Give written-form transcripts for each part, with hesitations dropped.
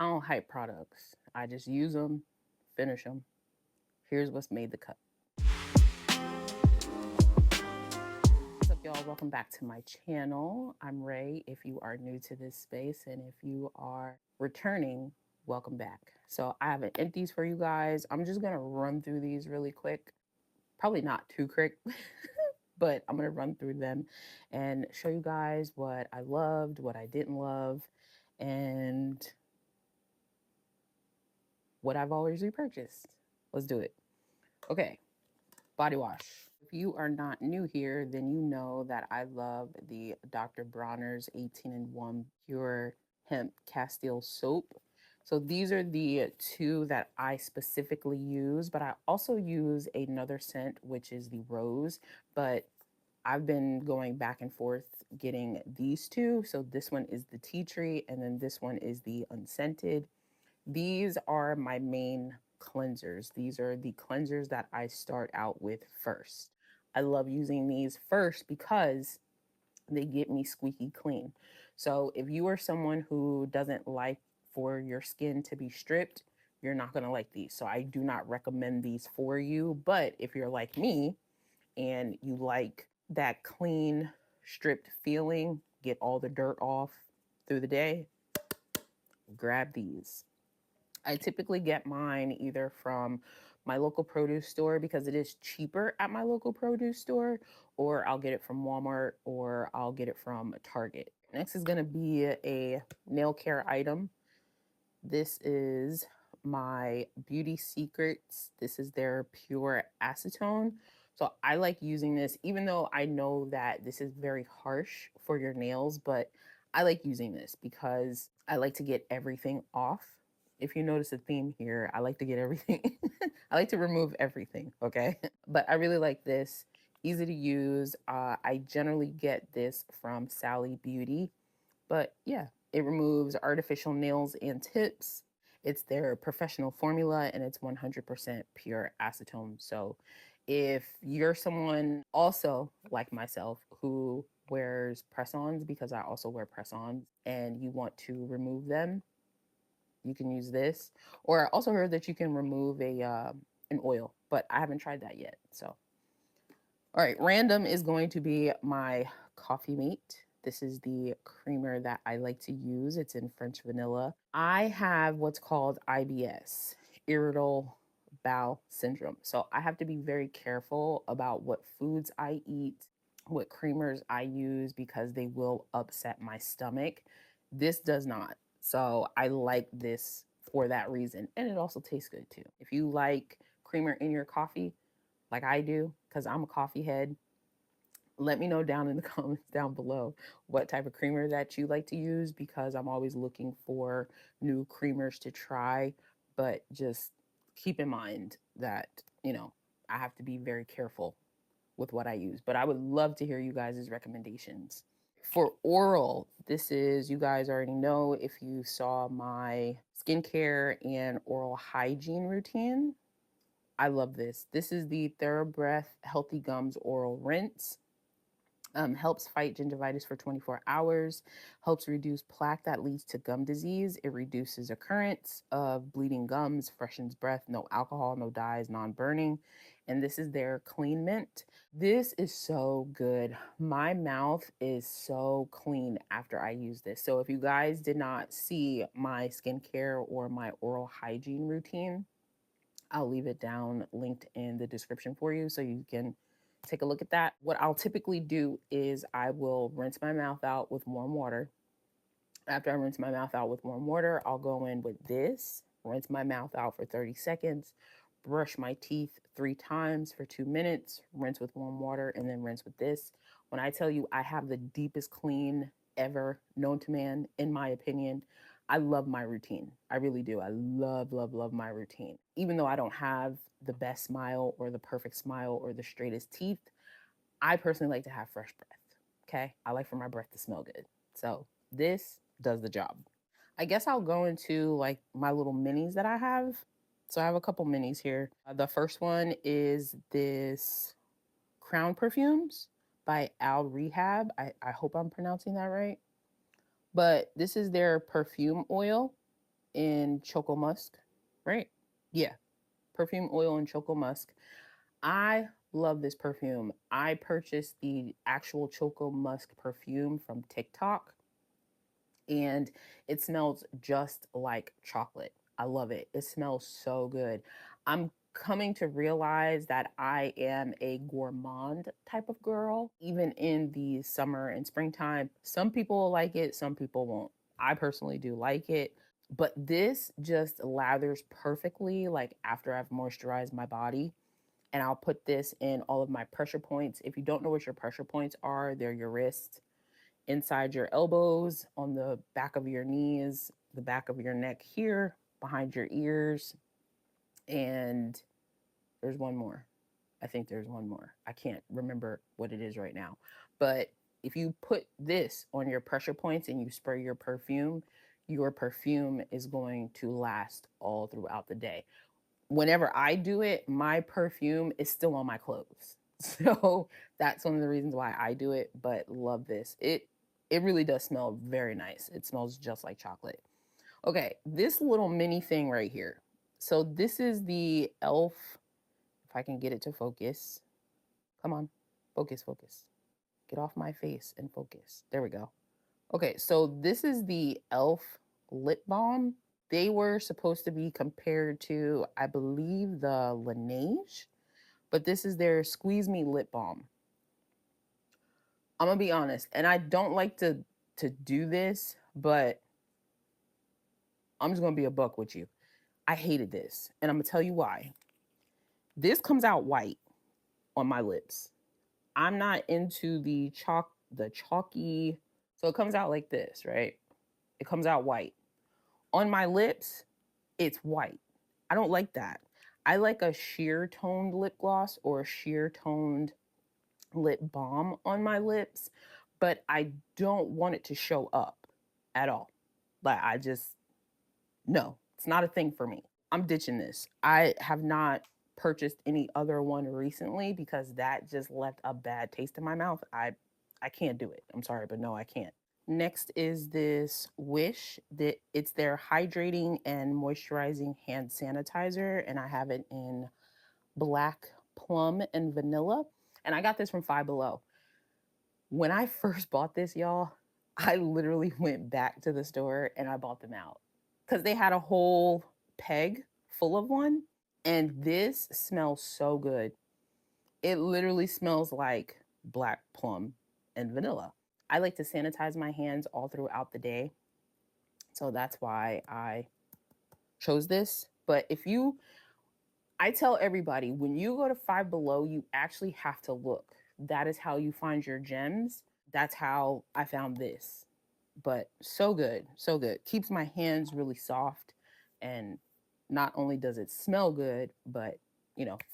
I don't hype products. I just use them, finish them. Here's what's made the cut. What's up, y'all? Welcome back to my channel. I'm Ray. If you are new to this space and if you are returning, welcome back. So I have an empties for you guys. I'm just gonna run through these really quick. Probably not too quick, but I'm gonna run through them and show you guys what I loved, what I didn't love, and what I've always repurchased. Let's do it. Okay, body wash. If you are not new here, then you know that I love the Dr. Bronner's 18-in-1 Pure Hemp Castile Soap. So these are the two that I specifically use, but I also use another scent, which is the rose. But I've been going back and forth getting these two. So this one is the tea tree, and then this one is the unscented. These are my main cleansers. These are the cleansers that I start out with first. I love using these first because they get me squeaky clean. So if you are someone who doesn't like for your skin to be stripped, you're not going to like these. So I do not recommend these for you. But if you're like me and you like that clean, stripped feeling, get all the dirt off through the day, grab these. I typically get mine either from my local produce store because it is cheaper at my local produce store, or I'll get it from Walmart, or I'll get it from Target. Next is going to be a nail care item. This is my Beauty Secrets. This is their pure acetone. So I like using this, even though I know that this is very harsh for your nails, but I like using this because I like to get everything off. If you notice a theme here, I like to get everything. I like to remove everything, okay? But I really like this. Easy to use. I generally get this from Sally Beauty. But yeah, it removes artificial nails and tips. It's their professional formula and it's 100% pure acetone. So if you're someone also like myself who wears press-ons, because I also wear press-ons, and you want to remove them, you can use this. Or I also heard that you can remove an oil, but I haven't tried that yet. So all right, random is going to be my coffee mate. This is the creamer that I like to use. It's in French vanilla. I have what's called IBS, irritable bowel syndrome. So I have to be very careful about what foods I eat, what creamers I use, because they will upset my stomach. This does not. So I like this for that reason. And it also tastes good too. If you like creamer in your coffee, like I do, because I'm a coffee head, let me know down in the comments down below what type of creamer that you like to use, because I'm always looking for new creamers to try. But just keep in mind that, I have to be very careful with what I use. But I would love to hear you guys' recommendations. For oral, this is, you guys already know if you saw my skincare and oral hygiene routine. I love this. This is the TheraBreath Healthy Gums Oral Rinse. Helps fight gingivitis for 24 hours, helps reduce plaque that leads to gum disease. It reduces occurrence of bleeding gums, freshens breath, no alcohol, no dyes, non-burning. And this is their clean mint. This is so good. My mouth is so clean after I use this. So if you guys did not see my skincare or my oral hygiene routine, I'll leave it down linked in the description for you so you can take a look at that. What I'll typically do is I will rinse my mouth out with warm water. After I rinse my mouth out with warm water, I'll go in with this, rinse my mouth out for 30 seconds, brush my teeth 3 times for 2 minutes, rinse with warm water, and then rinse with this. When I tell you I have the deepest clean ever known to man, in my opinion, I love my routine. I really do. I love, love, love my routine. Even though I don't have the best smile or the perfect smile or the straightest teeth, I personally like to have fresh breath. Okay. I like for my breath to smell good. So this does the job. I guess I'll go into like my little minis that I have. So I have a couple minis here. The first one is this Crown Perfumes by Al Rehab. I hope I'm pronouncing that right. But this is their perfume oil. in Choco Musk, right? Yeah, perfume oil in Choco Musk. I love this perfume. I purchased the actual Choco Musk perfume from TikTok, and it smells just like chocolate. I love it. It smells so good. I'm coming to realize that I am a gourmand type of girl, even in the summer and springtime. Some people like it, some people won't. I personally do like it, but this just lathers perfectly like after I've moisturized my body. And I'll put this in all of my pressure points. If you don't know what your pressure points are, they're your wrists, inside your elbows, on the back of your knees, the back of your neck here, behind your ears, and there's one more. I think there's one more. I can't remember what it is right now. But if you put this on your pressure points and you spray your perfume is going to last all throughout the day. Whenever I do it, my perfume is still on my clothes. So that's one of the reasons why I do it, but love this. It really does smell very nice. It smells just like chocolate. Okay, this little mini thing right here. So this is the e.l.f. If I can get it to focus. Come on. Focus, focus. Get off my face and focus. There we go. Okay, so this is the e.l.f. lip balm. They were supposed to be compared to, I believe, the Laneige, but this is their Squeeze Me lip balm. I'm gonna be honest, and I don't like to do this, but I'm just gonna be a buck with you. I hated this, and I'm gonna tell you why. This comes out white on my lips. I'm not into the chalky. So it comes out like this, right? It comes out white. On my lips, it's white. I don't like that. I like a sheer toned lip gloss or a sheer toned lip balm on my lips, but I don't want it to show up at all. Like, I just, no, it's not a thing for me. I'm ditching this. I have not purchased any other one recently because that just left a bad taste in my mouth. I can't do it. I'm sorry, but no, I can't. Next is this Wish that it's their hydrating and moisturizing hand sanitizer, and I have it in black plum and vanilla. And I got this from Five Below. When I first bought this, y'all, I literally went back to the store and I bought them out because they had a whole peg full of one. And this smells so good. It literally smells like black plum and vanilla. I like to sanitize my hands all throughout the day. So that's why I chose this. But I tell everybody when you go to Five Below, you actually have to look. That is how you find your gems. That's how I found this. But so good, so good. Keeps my hands really soft, and not only does it smell good, but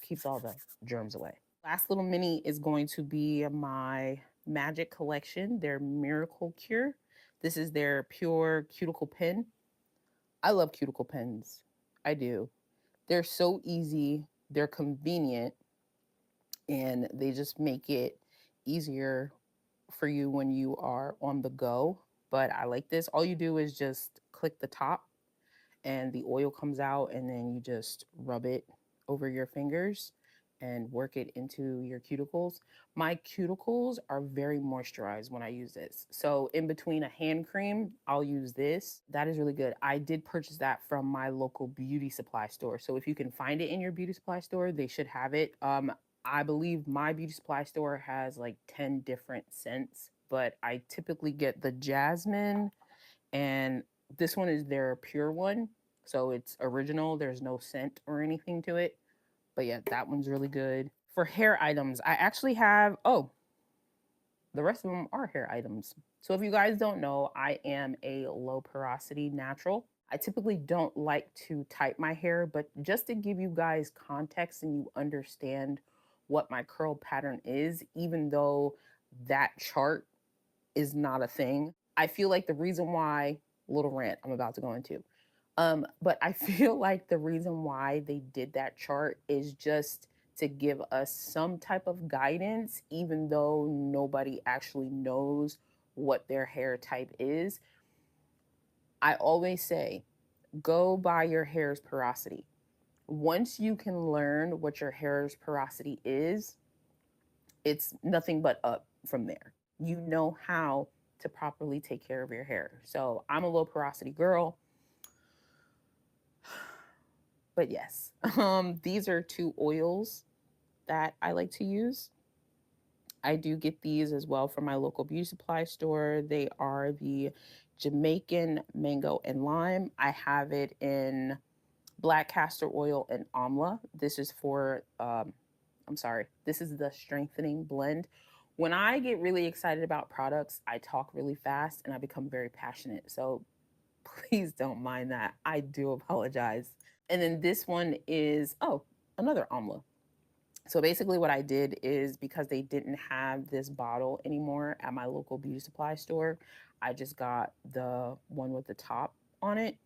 keeps all the germs away. Last little mini is going to be my Magic Collection, their Miracle Cure. This is their pure cuticle pen. I love cuticle pens. I do. They're so easy, they're convenient, and they just make it easier for you when you are on the go. But I like this. All you do is just click the top and the oil comes out, and then you just rub it over your fingers and work it into your cuticles. My cuticles are very moisturized when I use this. So in between a hand cream, I'll use this. That is really good. I did purchase that from my local beauty supply store. So if you can find it in your beauty supply store, they should have it. I believe my beauty supply store has like 10 different scents, but I typically get the jasmine, and this one is their pure one. So it's original. There's no scent or anything to it. But yeah, that one's really good. For hair items, I actually have, the rest of them are hair items. So if you guys don't know, I am a low porosity natural. I typically don't like to type my hair, but just to give you guys context and you understand what my curl pattern is, even though that chart is not a thing, I feel like the reason why, little rant I'm about to go into, but I feel like the reason why they did that chart is just to give us some type of guidance, even though nobody actually knows what their hair type is. I always say Go by your hair's porosity. Once you can learn what your hair's porosity is, it's nothing but up from there. You know how to properly take care of your hair. So I'm a low porosity girl, but yes, these are two oils that I like to use. I do get these as well from my local beauty supply store. They are the Jamaican mango and lime. I have it in black castor oil and amla. This is for, I'm sorry, this is the strengthening blend. When I get really excited about products, I talk really fast and I become very passionate. So please don't mind that. I do apologize. And then this one is, oh, another amla. So basically, what I did is because they didn't have this bottle anymore at my local beauty supply store, I just got the one with the top on it.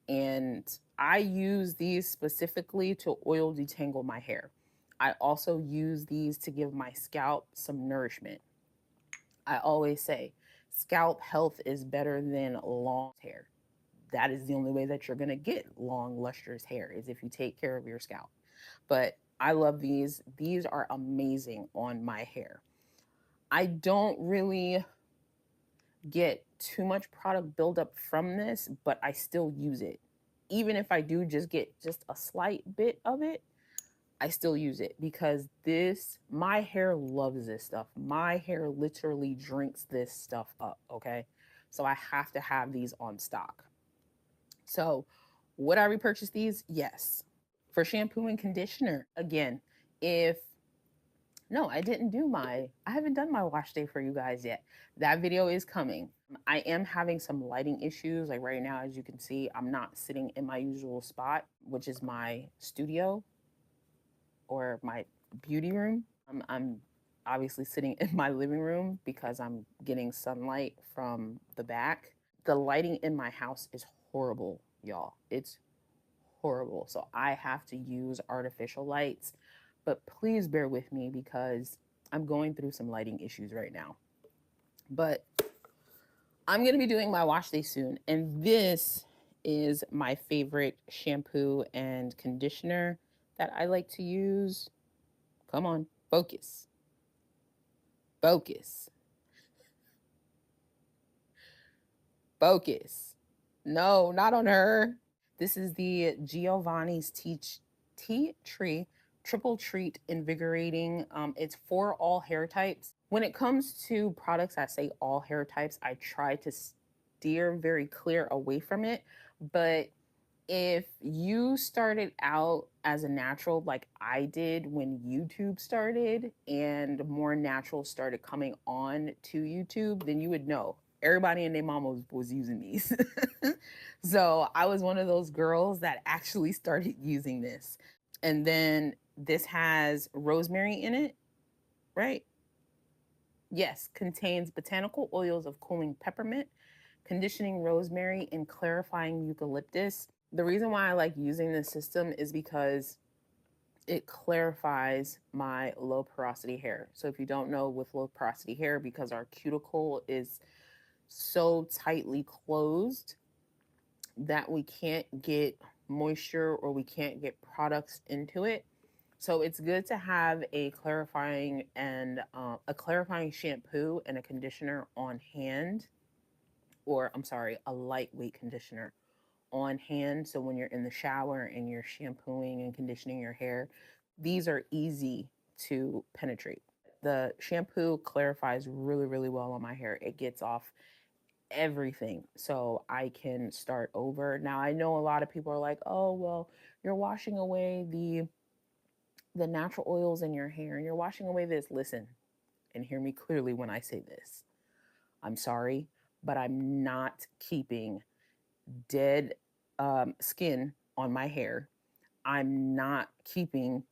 And I use these specifically to oil detangle my hair. I also use these to give my scalp some nourishment. I always say scalp health is better than long hair. That is the only way that you're going to get long, lustrous hair is if you take care of your scalp. But I love these. These are amazing on my hair. I don't really get too much product buildup from this, but I still use it. Even if I do just get just a slight bit of it, I still use it because my hair loves this stuff. My hair literally drinks this stuff up, okay? So I have to have these on stock. So, would I repurchase these? Yes. For shampoo and conditioner, again, if no, I haven't done my wash day for you guys yet. That video is coming. I am having some lighting issues. Like right now, as you can see, I'm not sitting in my usual spot, which is my studio or my beauty room. I'm obviously sitting in my living room because I'm getting sunlight from the back. The lighting in my house is horrible, y'all. It's horrible. So I have to use artificial lights. But please bear with me because I'm going through some lighting issues right now. But I'm going to be doing my wash day soon. And this is my favorite shampoo and conditioner that I like to use. Come on, focus. Focus. Focus. No, not on her. This is the Giovanni's Tea Tree Triple Treat Invigorating. It's for all hair types. When it comes to products that say all hair types, I try to steer very clear away from it. But if you started out as a natural like I did when YouTube started and more naturals started coming on to YouTube, then you would know everybody and their mama was using these. So I was one of those girls that actually started using this. And then this has rosemary in it, right? Yes, contains botanical oils of cooling peppermint, conditioning rosemary, and clarifying eucalyptus. The reason why I like using this system is because it clarifies my low porosity hair. So if you don't know, with low porosity hair, because our cuticle is so tightly closed that we can't get moisture or we can't get products into it. So it's good to have a clarifying shampoo and a conditioner on hand, or I'm sorry, a lightweight conditioner on hand. So when you're in the shower and you're shampooing and conditioning your hair, these are easy to penetrate. The shampoo clarifies really, really well on my hair. It gets off everything so I can start over. Now I know a lot of people are like, "Oh, well, you're washing away the natural oils in your hair and you're washing away this." Listen, and hear me clearly when I say this. I'm sorry, but I'm not keeping dead skin on my hair. I'm not keeping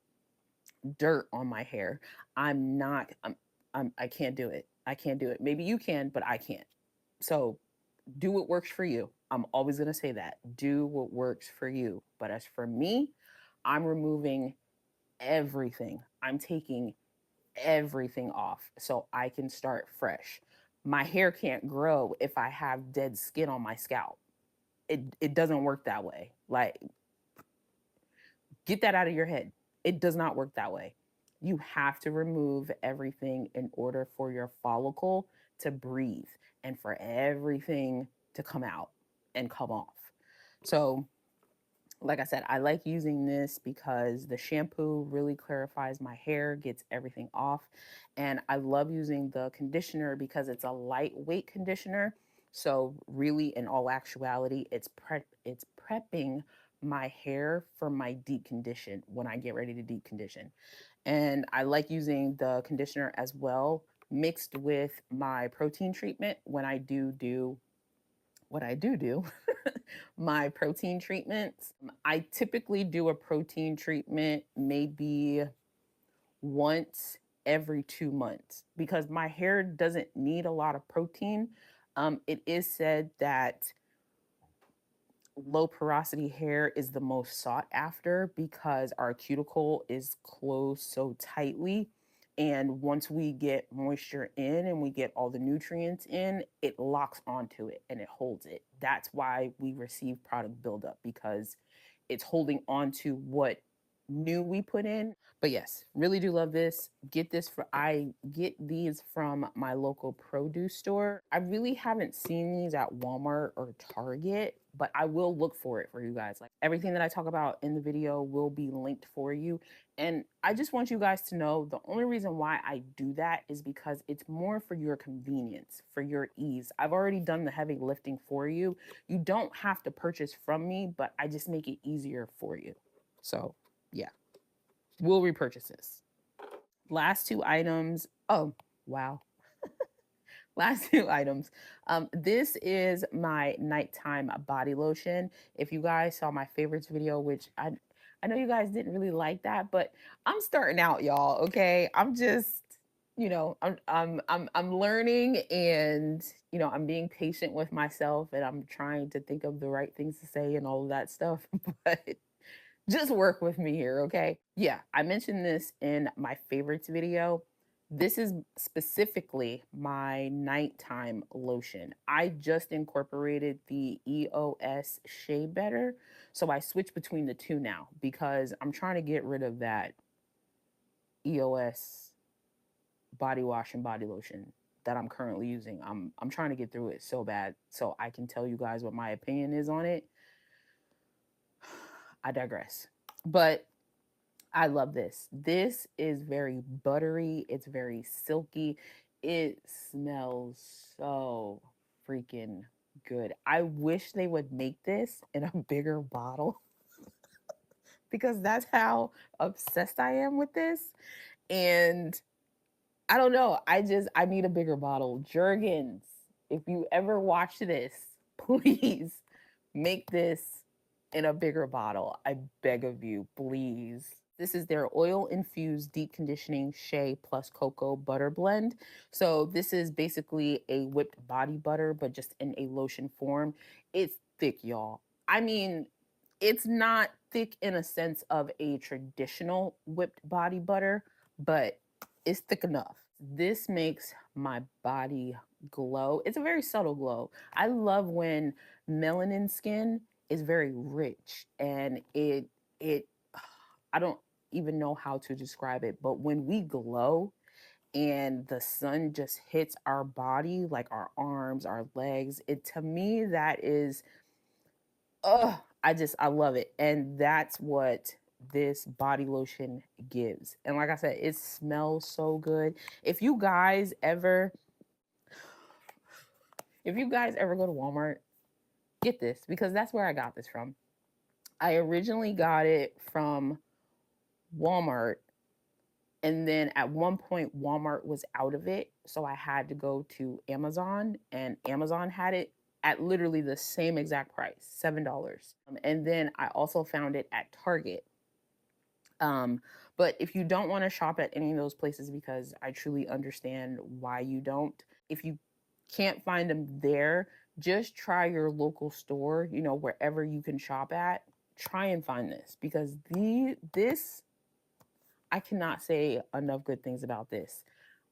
dirt on my hair. I'm not, I can't do it. I can't do it. Maybe you can, but I can't. So do what works for you. I'm always going to say that. Do what works for you. But as for me, I'm removing everything. I'm taking everything off so I can start fresh. My hair can't grow if I have dead skin on my scalp. It doesn't work that way. Like, get that out of your head. It does not work that way. You have to remove everything in order for your follicle to breathe and for everything to come out and come off. So, like I said, I like using this because the shampoo really clarifies my hair, gets everything off. And I love using the conditioner because it's a lightweight conditioner. So really, in all actuality, it's prepping my hair for my deep condition when I get ready to deep condition. And I like using the conditioner as well, mixed with my protein treatment when I do what I do, my protein treatments. I typically do a protein treatment maybe once every 2 months because my hair doesn't need a lot of protein. It is said that low porosity hair is the most sought after because our cuticle is closed so tightly. And once we get moisture in and we get all the nutrients in, it locks onto it and it holds it. That's why we receive product buildup, because it's holding on to what new we put in. But yes, really do love this. I get these from my local produce store. I really haven't seen these at Walmart or Target, but I will look for it for you guys. Like, everything that I talk about in the video will be linked for you. And I just want you guys to know the only reason why I do that is because it's more for your convenience, for your ease. I've already done the heavy lifting for you. You don't have to purchase from me, but I just make it easier for you. So yeah, we'll repurchase this. Last two items. Oh, wow. Last two items. This is my nighttime body lotion. If you guys saw my favorites video, which I know you guys didn't really like that, but I'm starting out, y'all. Okay, I'm just, I'm learning, and I'm being patient with myself, and I'm trying to think of the right things to say and all of that stuff. But just work with me here, okay? Yeah, I mentioned this in my favorites video. This is specifically my nighttime lotion. I just incorporated the EOS Shea Better. So I switched between the two now because I'm trying to get rid of that EOS body wash and body lotion that I'm currently using. I'm trying to get through it so bad so I can tell you guys what my opinion is on it. I digress. But I love this. This is very buttery. It's very silky. It smells so freaking good. I wish they would make this in a bigger bottle because that's how obsessed I am with this. And I don't know. I need a bigger bottle. Jergens, if you ever watch this, please make this in a bigger bottle. I beg of you, please. This is their oil infused deep conditioning shea plus cocoa butter blend. So this is basically a whipped body butter, but just in a lotion form. It's thick, y'all. I mean, it's not thick in a sense of a traditional whipped body butter, but it's thick enough. This makes my body glow. It's a very subtle glow. I love when melanin skin is very rich, and it I don't even know how to describe it, but when we glow and the sun just hits our body, like our arms, our legs, it, to me, that is, I love it. And that's what this body lotion gives. And like I said, it smells so good. If you guys ever go to Walmart, get this because that's where I got this from. I originally got it from Walmart, and then at one point Walmart was out of it, so I had to go to Amazon, and Amazon had it at literally the same exact price, $7. And then I also found it at Target. But if you don't want to shop at any of those places, because I truly understand why you don't, if you can't find them there, just try your local store, wherever you can shop at. Try and find this because this I cannot say enough good things about this.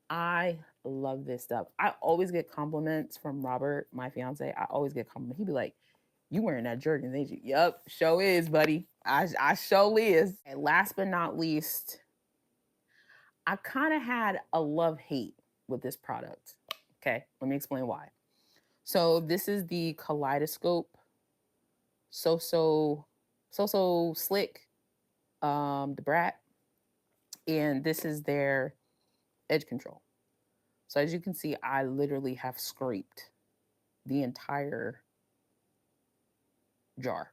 I love this stuff. I always get compliments from Robert, my fiance. I always get compliments. He'd be like, You wearing that Jergens, ain't you? Yup, show is, buddy. I show is. And last but not least, I kind of had a love-hate with this product. Okay, let me explain why. So this is the Kaleidoscope so slick, the brat, and this is their edge control. So as you can see, I literally have scraped the entire jar.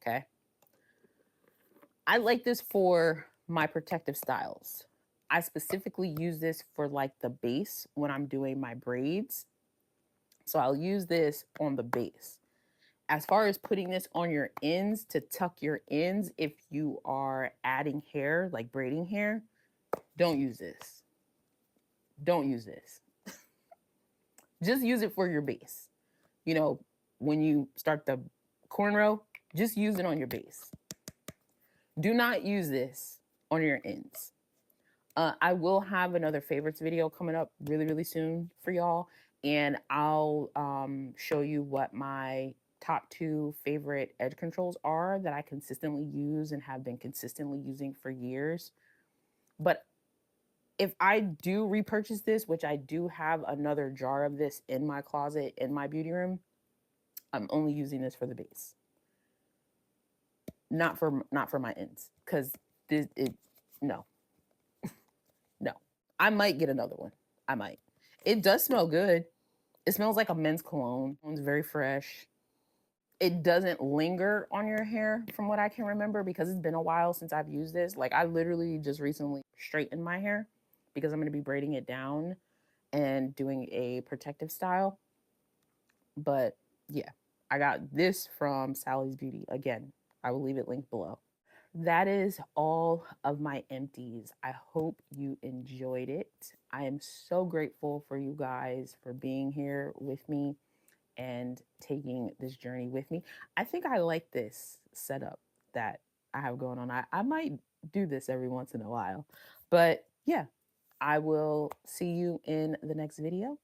Okay. I like this for my protective styles. I specifically use this for like the base when I'm doing my braids. So I'll use this on the base. As far as putting this on your ends to tuck your ends, if you are adding hair, like braiding hair, don't use this. Don't use this. Just use it for your base. You know, when you start the cornrow, just use it on your base. Do not use this on your ends. I will have another favorites video coming up really, really soon for y'all. And I'll show you what my top 2 favorite edge controls are that I consistently use and have been consistently using for years. But if I do repurchase this, which I do have another jar of this in my closet in my beauty room, I'm only using this for the base. Not for my ends, because no. No. I might get another one. I might. It does smell good. It smells like a men's cologne. It's very fresh. It doesn't linger on your hair from what I can remember, because it's been a while since I've used this. Like, I literally just recently straightened my hair because I'm going to be braiding it down and doing a protective style. But yeah, I got this from Sally's Beauty. Again, I will leave it linked below. That is all of my empties. I hope you enjoyed it. I am so grateful for you guys for being here with me and taking this journey with me. I think I like this setup that I have going on. I might do this every once in a while. But yeah, I will see you in the next video.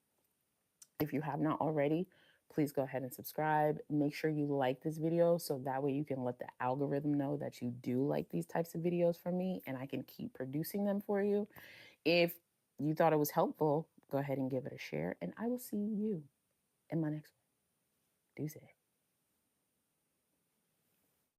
If you have not already, please go ahead and subscribe. Make sure you like this video so that way you can let the algorithm know that you do like these types of videos from me and I can keep producing them for you. If you thought it was helpful, go ahead and give it a share, and I will see you in my next one. Deuces.